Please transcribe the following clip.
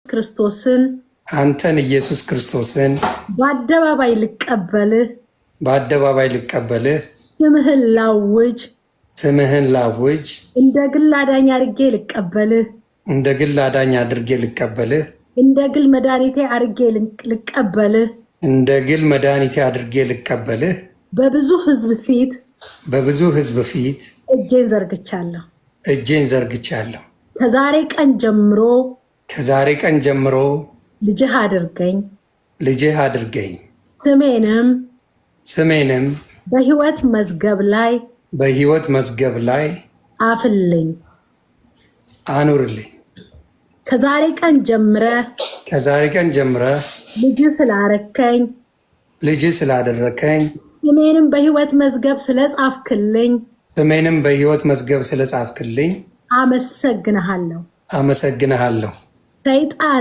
ክርስቶስን በአደባባይ ልቀበልህ ስምህን ላውጅ እንደ ግል አዳኝ አድርጌ ልቀበልህ እንደ ግል መድኃኒቴ አድርጌ ልቀበልህ በብዙ ህዝብ ፊት እጄን ዘርግቻለሁ። ከዛሬ ቀን ጀምሮ ልጅህ አድርገኝ። ስሜንም በሕይወት መዝገብ ላይ አኑርልኝ። ከዛሬ ቀን ጀምረ ልጅህ ስላደረከኝ ስሜንም በሕይወት መዝገብ ስለጻፍክልኝ አመሰግንሃለሁ። ሰይጣን